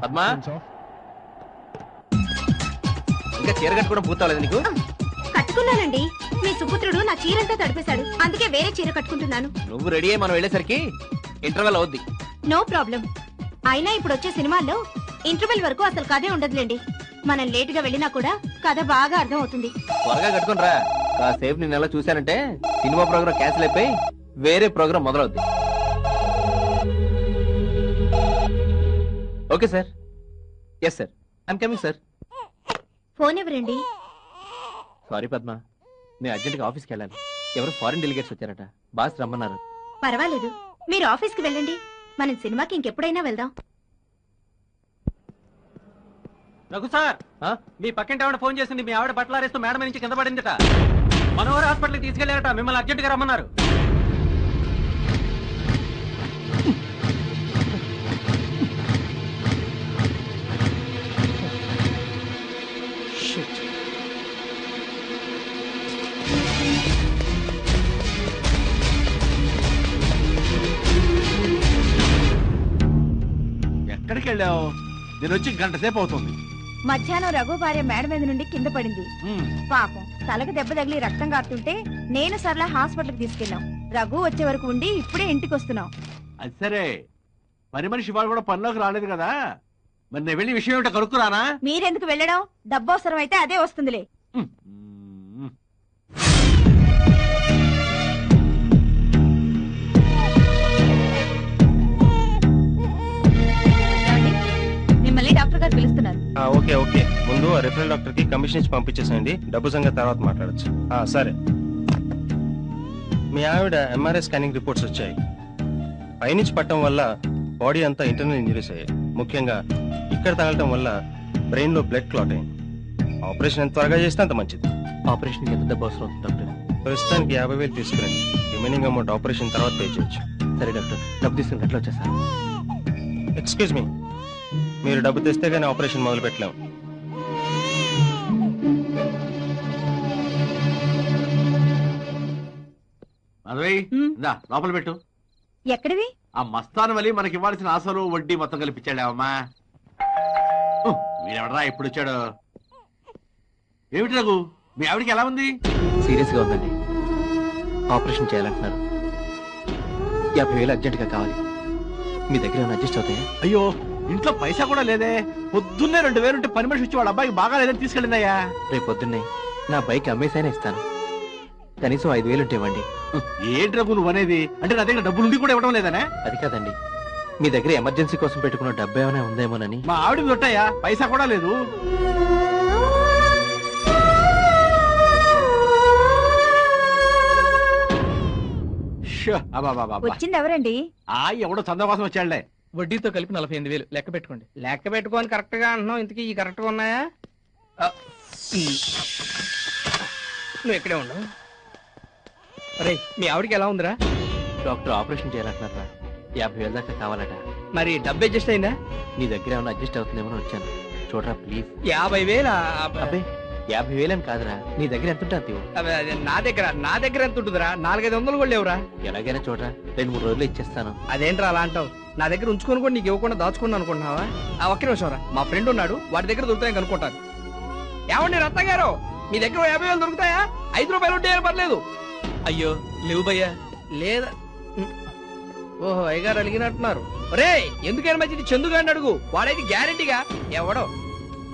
పద్మా, ఇంకా చీర కట్టుకోవడం పూర్తవలేదు నీకు? కట్టుకున్నానండి. మీ సుపుత్రుడు నా చీరంతా తడిపేశాడు, అందుకే వేరే చీర కట్టుకుంటున్నాను. నువ్వు రెడీ అయ్యి మనం వెళ్ళేసరికి ఇంటర్వెల్ అవుద్ది. No problem. అయినా ఇప్పుడు వచ్చే సినిమాల్లో ఇంటర్వెల్ వరకు అసలు కథే ఉండదులేండి. మనం లేటుగా వెళ్ళినా కూడా కథ బాగా అర్థం అవుతుంది. త్వరగా కట్టుకుని రా. కాసేపు నేను ఎలా చూశానంటే సినిమా ప్రోగ్రామ్ క్యాన్సిల్ అయిపోయి వేరే ప్రోగ్రామ్ మొదలవుద్ది. Okay sir. Yes sir, I'm coming sir. Phone ఎవరండి? సారీ పద్మ, నేను అర్జెంట్గా ఆఫీస్కి వెళ్ళాలి. ఎవరు ఫారిన్ డెలిగేట్స్ వచ్చారట, బాస్ రమ్మన్నారు. పర్వాలేదు, మీరు ఆఫీస్కి వెళ్ళండి. మనం సినిమాకి ఇంకెప్పుడైనా వెళ్దాం. రఘు సార్, మీ పక్కింటి ఆవిడ ఫోన్ చేసింది. మీ ఆవిడ బట్టలారేస్తూ మేడం నుంచి కింద పడిందట. మనోహర్ హాస్పిటల్కి తీసుకెళ్లారట. మిమ్మల్ని అర్జెంట్గా రమ్మన్నారు. ఎక్కడికి వెళ్ళావు? నేను వచ్చి గంట సేపు అవుతుంది. మధ్యాహ్నం రఘు భార్య మేడ మీద నుండి కింద పడింది. పాపం తలకు దెబ్బ తగిలి రక్తం కారుతుంటే నేను సరళ హాస్పిటల్కి తీసుకెళ్ళాం. రఘు వచ్చే వరకు ఉండి ఇప్పుడే ఇంటికి వస్తున్నాం. అది సరే, పని మనిషి వాళ్ళు కూడా పనిలోకి రాలేదు కదా. మరి నేను వెళ్ళి విషయం ఏమిటో కనుక్కురానా? మీరెందుకు వెళ్ళడం? డబ్బు అవసరం అయితే అదే వస్తుందిలే. మిమ్మల్ని డాక్టర్ గారు పిలుస్తున్నారు. ఓకే ఓకే, ముందు రిఫరల్ డాక్టర్ కి కమిషన్ ఇచ్చి పంపించేసేయండి. డబ్బు సంగతి తర్వాత మాట్లాడచ్చు. సరే, మీ ఆవిడ ఎంఆర్ఐ స్కానింగ్ రిపోర్ట్స్ వచ్చాయి. పైనుంచి పట్టడం వల్ల బాడీ అంతా ఇంటర్నల్ ఇంజరీస్ అయ్యాయి. ముఖ్యంగా ఇక్కడ తగలటం వల్ల బ్రెయిన్ లో బ్లడ్ క్లాట్ అయింది. ఆపరేషన్ ఎంత త్వరగా చేస్తే అంత మంచిది. ఆపరేషన్ ఎంత డబ్బు అవసరం అవుతుంది డాక్టర్? ప్రస్తుతానికి 50,000 తీసుకురండి. రిమైనింగ్ అమౌంట్ ఆపరేషన్ తర్వాత పే చేయొచ్చు. సరే డాక్టర్, డబ్బు తీసుకుని ఎట్లా వచ్చేసాను? ఎక్స్క్యూజ్ మీ, మీరు డబ్బు తెస్తే గానీ ఆపరేషన్ మొదలు పెట్టలేము. లోపల పెట్టు. ఎక్కడివి? ఆ మస్తాన్ వలి మనకి ఇవ్వాల్సిన అసలు వడ్డీ మొత్తం కల్పించాడావమ్మా. వీడెవడరా ఇప్పుడు వచ్చాడు? ఏమిటి రఘు, మీ ఆవిడికి ఎలా ఉంది? సీరియస్ గా ఉందండి. ఆపరేషన్ చేయాలంటున్నారు. 50,000 అర్జెంట్ గా కావాలి. మీ దగ్గర ఏమైనా అడ్జస్ట్ అవుతాయా? అయ్యో, ఇంట్లో పైసా కూడా లేదే. పొద్దున్నే 2,000 ఉంటే పని మనిషి వచ్చి వాళ్ళ అబ్బాయికి బాగా లేదని తీసుకెళ్ళిందయ్యా. రేపు పొద్దున్నే నా బైక్ అమ్మేసైనా ఇస్తాను. కనీసం 5,000 ఉంటే ఇవ్వండి. ఏంటి రఘు నువ్వు అనేది? అంటే నా దగ్గర డబ్బులు ఉండి కూడా ఇవ్వడం లేదనే? అది కాదండి, మీ దగ్గర ఎమర్జెన్సీ కోసం పెట్టుకున్న డబ్బు ఏమైనా ఉందేమోనని. మా ఆవిడకి దొట్టాయా, పైసా కూడా లేదు. వచ్చింది ఎవరండి? ఎవడో చందా కోసం వచ్చాడులే. వడ్డీతో కలిపి 48,000 లెక్క పెట్టుకోండి. లెక్క పెట్టుకోని కరెక్ట్ గా అంటున్నావు. ఇంతకీ ఈ కరెక్ట్ గా ఉన్నాయా? నువ్వు ఇక్కడే ఉండవు. అరే, మీ ఆవిడకి ఎలా ఉందిరా? Doctor operation చేయాలంటున్నారా? 50,000 దాకా కావాలట. మరి డబ్బు అడ్జస్ట్ అయిందా? నీ దగ్గర ఏమైనా అడ్జస్ట్ అవుతుందేమో వచ్చాను. చూడరా ప్లీజ్. 50,000? అబ్బే, 50,000 అని కాదురా, నీ దగ్గర ఎంత ఉంటుంది? నా దగ్గర ఎంత ఉంటుందిరా? 400-500 కూడా లేవురా. ఎలాగైనా చూడరా, 2-3 రోజులు ఇచ్చేస్తాను. అదేంట్రా అలా అంటావు? నా దగ్గర ఉంచుకొని కూడా నీకు ఇవ్వకుండా దాచుకున్నా అనుకుంటున్నావా? ఒక్క నిమిషం రా, మా ఫ్రెండ్ ఉన్నాడు, వాడి దగ్గర దొరుకుతాయని కనుక్కుంటాను. ఏమండి రత్న గారు, మీ దగ్గర 50,000 దొరుకుతాయా? 5 రూపాయలు ఉంటే పర్లేదు. అయ్యో లేవు భయ్యా. లేదా? ఓహో, అయ్యగారు అడిగినట్టున్నారు. రే, ఎందుకైనా మంచిది చందుగాడిని అడుగు, వాడైతే గ్యారెంటీగా ఎవడో.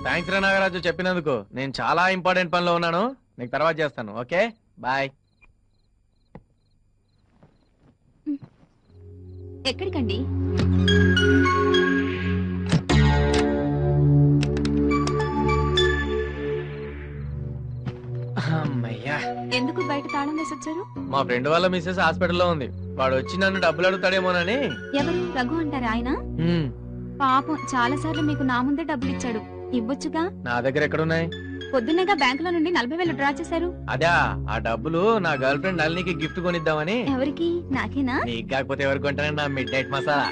థ్యాంక్స్ రా నాగరాజు చెప్పినందుకు. నేను చాలా ఇంపార్టెంట్ పనిలో ఉన్నాను, నీకు తర్వాత చేస్తాను. Okay bye. ఎక్కడికండి? ఎందుకు బయట తాళం వేసి వచ్చారు? మా ఫ్రెండ్ వాళ్ళ మిస్సెస్ హాస్పిటల్లో ఉంది. వాడు వచ్చి నన్ను డబ్బులు అడుగుతాడేమోనని. ఎవరు? రఘు అంటారా ఆయన? పాపం చాలా సార్లు మీకు నా ముందే డబ్బులు ఇచ్చాడు, ఇవ్వొచ్చుగా. నా దగ్గర ఎక్కడున్నాయి? పొద్దున్నగా బ్యాంకులో నుండి 40,000 డ్రా చేశారు. అదా, ఆ డబ్బులు నా గర్ల్ ఫ్రెండ్ నళినికి గిఫ్ట్ కొనిద్దామని. ఎవరికి? నాకేనా? నీకు కాకపోతే ఎవరికి కొంటానే, నా మిడ్ నైట్ మసాలా.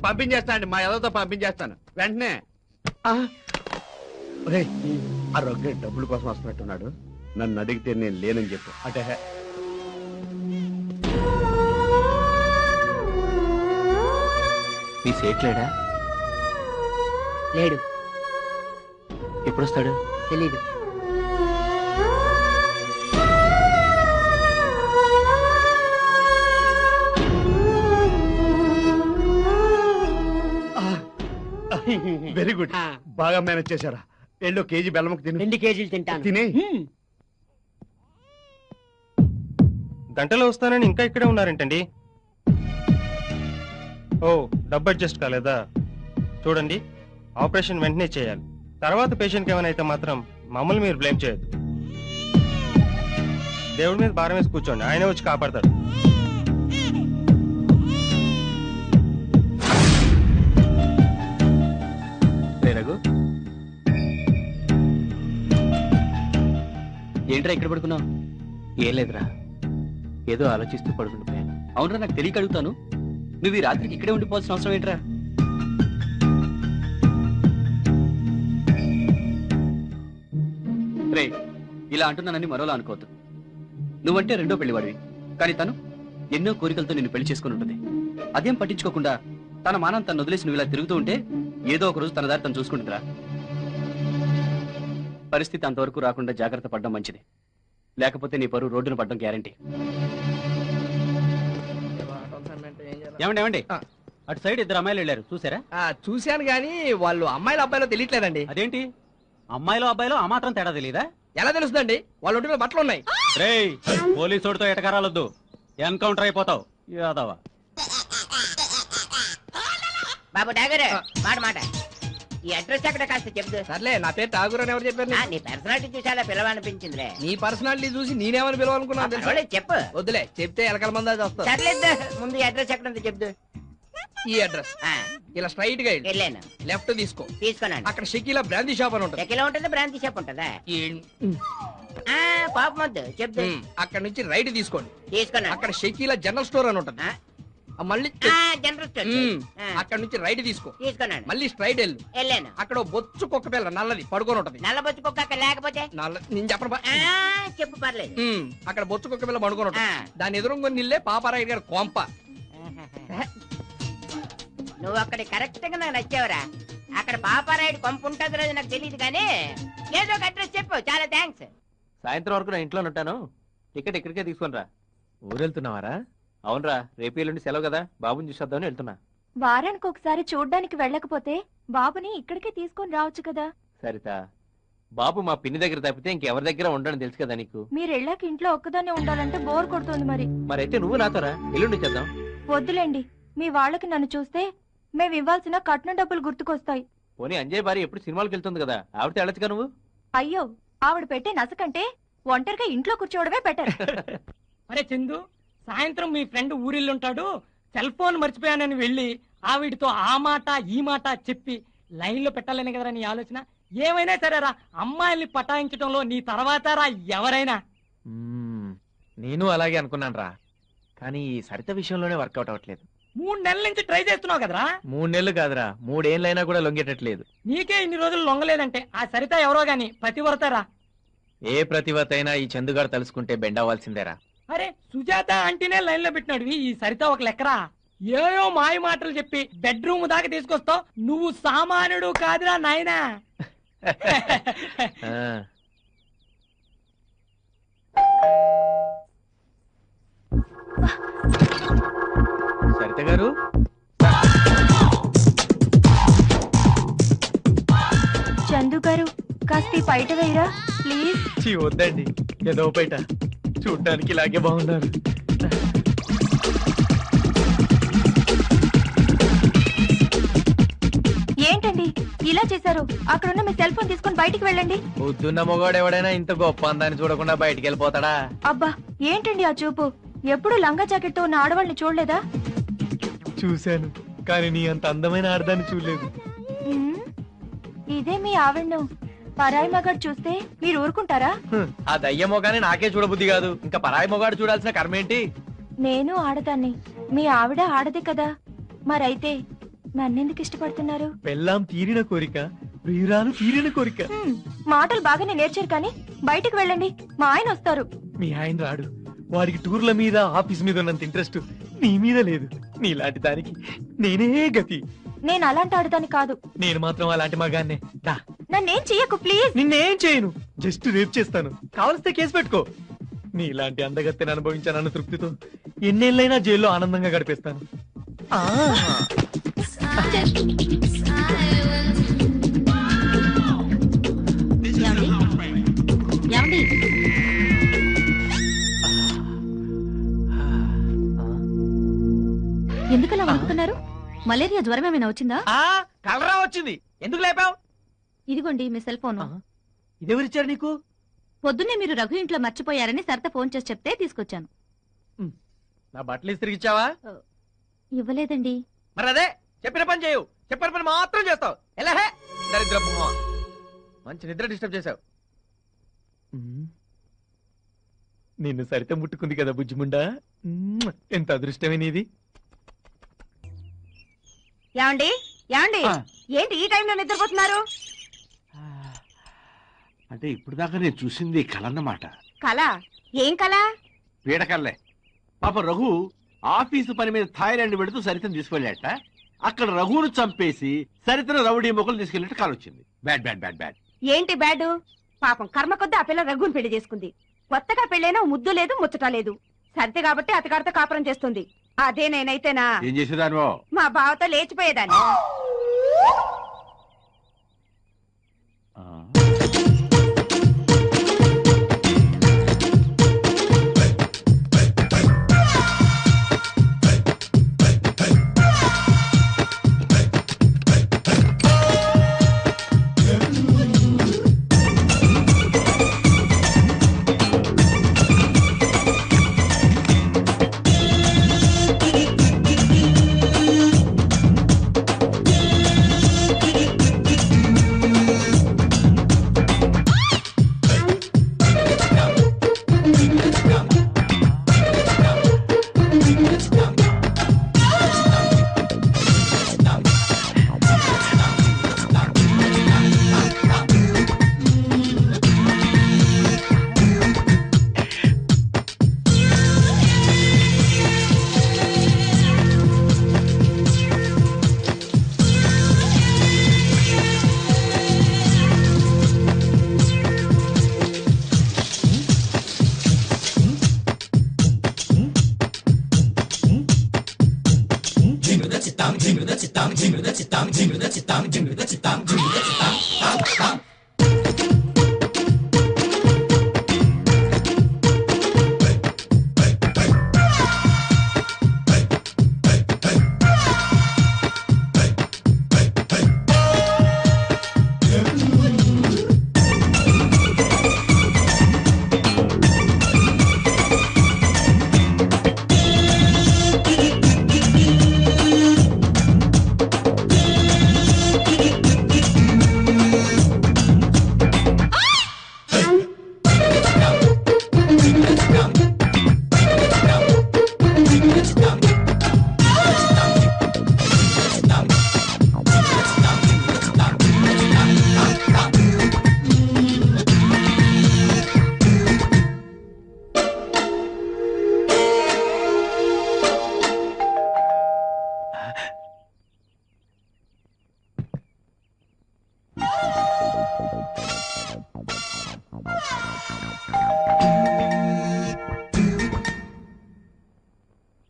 పంపించేస్తా అండి, మా ఎవరితో పంపించేస్తాను వెంటనే. ఆ రొగ్గే డబ్బుల కోసం వస్తున్నట్టున్నాడు. నన్ను అడిగితే నేను లేనని చెప్పు. అంటే మీ సేట్ లేడా? లేడు. ఎప్పుడు వస్తాడు? తెలీదు. వెరీ గుడ్, బాగా మేనేజ్ చేశారా. ఎల్లో కేజీ బెల్లముకు తిను. 2 కేజీలు తింటాను. తినే. గంటలో వస్తానని ఇంకా ఇక్కడే ఉన్నారేంటండి? ఓ, డబ్బు అడ్జస్ట్ కాలేదా? చూడండి, ఆపరేషన్ వెంటనే చేయాలి. తర్వాత పేషెంట్కి ఏమైనా అయితే మాత్రం మమ్మల్ని మీరు బ్లేమ్ చేయొద్దు. దేవుడి మీద భారం వేసి కూర్చోండి, ఆయనే వచ్చి కాపాడతాడు. రఘు, ఏంట్రా ఇక్కడ పడుకున్నావు? ఏం లేదురా, ఏదో ఆలోచిస్తూ పడుకుంటున్నాను. అవునరా, నాకు తెలియక అడుగుతాను, నువ్వు ఈ రాత్రికి ఇక్కడే ఉండిపోవాల్సిన అవసరం ఏంట్రా? రే, ఇలా అంటున్నానని మరోలా అనుకోవద్దు. నువ్వంటే రెండో పెళ్లివాడివి, కానీ తను ఎన్నో కోరికలతో నిన్ను పెళ్లి చేసుకుని ఉంటుంది. అదేం పట్టించుకోకుండా తన మానం తను వదిలేసి నువ్వు ఇలా తిరుగుతూ ఉంటే ఏదో ఒక రోజు తన దారి తను చూసుకుంటుందిరా. పరిస్థితి అంతవరకు రాకుండా జాగ్రత్త పడడం మంచిది, లేకపోతే నీ పరువు రోడ్డున పడడం గ్యారంటీ. ఏమండి, అటు సైడ్ 2 అమ్మాయిలు వెళ్ళారు, చూసారా? చూశాను గానీ వాళ్ళు అమ్మాయిలు అబ్బాయిలో తెలియట్లేదండి. అదేంటి, అమ్మాయిలో అబ్బాయిలో ఆ మాత్రం తేడా తెలీదా? ఎలా తెలుస్తుందండి? వాళ్ళ ఒంటిలో బట్టలు ఉన్నాయి. రేయ్, పోలీసోడితో ఎటకారాలొద్దు, ఎన్కౌంటర్ అయిపోతావు యాదవ. బాబు డాగర్, మాట ఈ అడ్రస్ ఎక్కడ కాస్త చెప్దు. సర్లే, నా పేరు ఠాగూర్ అని ఎవరు చెప్పారు? నీ పర్సనాలిటీ చూసి అలా పిలవాలనిపించిందిలే. నీ పర్సనాలిటీ చూసి నేనేమని పిలవాలనుకున్నాను? చెప్పు. వద్దులే, చెప్తే ఎలకల మంది వస్తారు. సర్లేదు, ముందు ఈ అడ్రస్ ఎక్కడ చెప్దు. ఈ అడ్రస్ ఇలా స్ట్రైట్ గా వెళ్ళాను. లెఫ్ట్ తీసుకో. తీసుకున్నాను. అక్కడ షకీలా బ్రాందీ షాప్ అని ఉంటుంది. ఎక్కడ ఉంటుంది? బ్రాంతి షాప్ ఉంటుందా? పాప వద్దు, చెప్దు. అక్కడ నుంచి రైట్ తీసుకోండి. తీసుకున్నాను. అక్కడ షకీలా జనరల్ స్టోర్ అని ఉంటుంది. మళ్ళీ జనరల్ స్టోర్. అక్కడ నుంచి రైట్ తీసుకో. తీసుకున్నాను. మళ్ళీ స్ట్రైట్ వెళ్ళాను. అక్కడ బొచ్చు కుక్క పిల్ల నల్లది పడుకొని ఉంటది. నల్ల బొచ్చు కుక్క అక్కడ లేకపోతే నేను చెప్పను. చెప్పు, పర్లేదు. అక్కడ బొచ్చు కుక్క పిల్ల పడుకొని ఉంటది. దాని ఎదురుగా నిల్లే పాపారాయుడు గారు కొంప. నువ్వు అక్కడ కరెక్ట్ గా నాకు నచ్చావురా. అక్కడ పాపారాయుడు కొంప ఉంటుంది రోజు నాకు తెలియదు కానీ ఏదో ఒక అడ్రస్ చెప్పు. చాలా థ్యాంక్స్. సాయంత్రం వరకు నా ఇంట్లో ఉంటాను, టికెట్ ఇక్కడికే తీసుకుని రా. ఊరెళ్తున్నావారా? అవునరా, రేపు ఎల్లుండి సెలవు కదా, బాబుని చూసేద్దామని వెళ్తున్నా. వారానికి ఒకసారి చూడ్డానికి వెళ్ళకపోతే బాబుని ఇక్కడికే తీసుకొని రావచ్చు కదా. సరిత, బాబు మా పిన్ని దగ్గర తప్పితే ఇంకెవరి దగ్గర ఉండని తెలుసు కదా నీకు. మీరు వెళ్ళాక ఇంట్లో ఒక్కదాన్నే ఉండాలంటే బోర్ కొడుతుంది. మరైతే నువ్వు నాతోరా, ఎల్లుండి చేద్దాం. వద్దులేండి, మీ వాళ్ళకి నన్ను చూస్తే మేము ఇవ్వాల్సిన కట్నం డబ్బులు గుర్తుకొస్తాయి. పోనీ అంజయ్ భార్య ఎప్పుడు సినిమాలకు వెళ్తుంది కదా, ఆవిడతో వెళ్ళొచ్చుగా నువ్వు. అయ్యో, ఆవిడ పెట్టే నసకంటే ఒంటరిగా ఇంట్లో కూర్చోవడమే బెటర్. అరే చందు, సాయంత్రం మీ ఫ్రెండ్ ఊరిల్లుంటాడు, సెల్ ఫోన్ మర్చిపోయానని వెళ్ళి ఆవిడితో ఆ మాట ఈ మాట చెప్పి లైన్ లో పెట్టాలని కదరా నీ ఆలోచన. ఏమైనా సరేరా, అమ్మాయిల్ని పటాయించడంలో నీ తర్వాత రా ఎవరైనా. నేను అలాగే అనుకున్నాను రా, కానీ ఈ సరిత విషయంలోనే వర్కౌట్ అవ్వట్లేదు. 3 నెలల నుంచి ట్రై చేస్తున్నావు కదరా. 3 నెలలు కాదురా, 3 ఏళ్ళైనా కూడా లొంగేటట్లేదు. నీకే ఇన్ని రోజులు లొంగలేదంటే ఆ సరిత ఎవరో గాని పతివ్రతరా. ఏ ప్రతివత అయినా ఈ చందుగారు తలుసుకుంటే బెండ్ అవ్వాల్సిందేరా. అరే సుజాత అంటేనే లైన్ లో పెట్టినాడు, ఈ సరిత ఒక లెక్కరా. ఏయో మాయ మాటలు చెప్పి బెడ్రూమ్ దాకా తీసుకొస్తావు. నువ్వు సామాన్యుడు కాదురా నాయనా. సరిత గారు, చందు గారు, కాస్త ఈ బయట వేయరా ప్లీజ్. వద్దండి, ఏదో బయట చూడ్డానికి ఇలాగే బాగున్నారు. ఏంటండి ఇలా చేశారు? అక్కడున్న మీ సెల్ ఫోన్ తీసుకొని బయటికి వెళ్ళండి. పొద్దున్న మొగాడు ఎవడైనా ఇంత గొప్ప అందాన్ని చూడకుండా బయటికి వెళ్ళిపోతాడా? అబ్బా, ఏంటండి ఆ చూపు? ఎప్పుడు లంగా జాకెట్ తో ఉన్న ఆడవాళ్ళని చూడలేదా? చూశాను, కానీ నీ అంత అందమైన ఆడదాన్ని చూడలేదు. ఇదే మీ ఆవిడను పరాయి మగాడు చూస్తే మీరు ఊరుకుంటారా? ఆ దయ్య మొగాని నాకే చూడబుద్ధి కాదు, ఇంకా పరాయి మొగాడు చూడాల్సిన కర్మేంటి? నేను ఆడదాన్ని, మీ ఆవిడ ఆడదే కదా, మరైతే నన్నెందుకు ఇష్టపడుతున్నారు? పెళ్ళాం తీరిన కోరిక ప్రియురాలు తీరని కోరిక. మాటలు బాగానే నేర్చారు కానీ బయటికి వెళ్ళండి, మా ఆయన వస్తారు. మీ ఆయన రాడు. వాడికి టూర్ల మీద ఆఫీస్ మీద ఉన్నంత ఇంట్రెస్ట్ నీ మీద లేదు. నీలాంటి దానికి నేనే గతి. నేను అలాంటి ఆడదాన్ని కాదు. నేను మాత్రం అలాంటి మగాన్నే. దా, నన్నేం చెయ్యకు ప్లీజ్. నిన్నేం చేయను, జస్ట్ రేప్ చేస్తాను. కావలిస్తే కేసు పెట్టుకో. నీలాంటి అందగత్తెని అనుభవించానన్న తృప్తితో ఎన్నేళ్ళైనా జైల్లో ఆనందంగా గడిపేస్తాను. ఎందుకలా వణుకుతున్నారు? మలేరియా జ్వరం ఏమైనా వచ్చిందా? కలరా వచ్చింది. ఎందుకు లేపావు? ఇదిగోండి మీ సెల్ ఫోన్. ఇదెవరిచ్చారు నీకు? పొద్దున్నే మీరు రఘు ఇంట్లో మర్చిపోయారని సరిత ఫోన్ చేసి చెప్తే తీసుకొచ్చాను. నా బట్టలు తిరిగిచ్చావా? ఇవ్వలేదండి. మరి అదే చెప్పిన పని చేయు, చెప్పిన పని మాత్రం చేస్తావు. ఎలా హే దరిద్ర మంచి నిద్ర డిస్టర్బ్ చేసావు. నిన్ను సరిత ముట్టుకుంది కదా బుజ్జిముండా. ఎంత అదృష్టమే నీది. ఏమండి ఏమండి, ఏంటి ఈ టైంలో నిద్రపోతున్నారు? అంటే ఇప్పుడు దాకా నేను చూసింది కలన్నమాట. కళ? ఏం కళ? పీడకల్లే. పాప రఘు ఆఫీసు పని మీద థాయిలాండ్ వెళుతూ సరితను తీసుకెళ్ళాట. అక్కడ రఘును చంపేసి సరితను రౌడీ మొక్కలు తీసుకెళ్ళినట్టు కాల్ వచ్చింది. Bad bad bad bad. ఏంటి బ్యాడ్? పాపం కర్మ కొద్ది ఆ పిల్ల రఘుని పెళ్లి చేసుకుంది. కొత్తగా పెళ్ళైనా ముద్దు లేదు, ముచ్చట లేదు. సరితే కాబట్టి అతగారితో కాపురం చేస్తుంది. అదే నేనైతేనా ఏం చేసేదానివో? మా బావతో లేచిపోయేదాన్ని.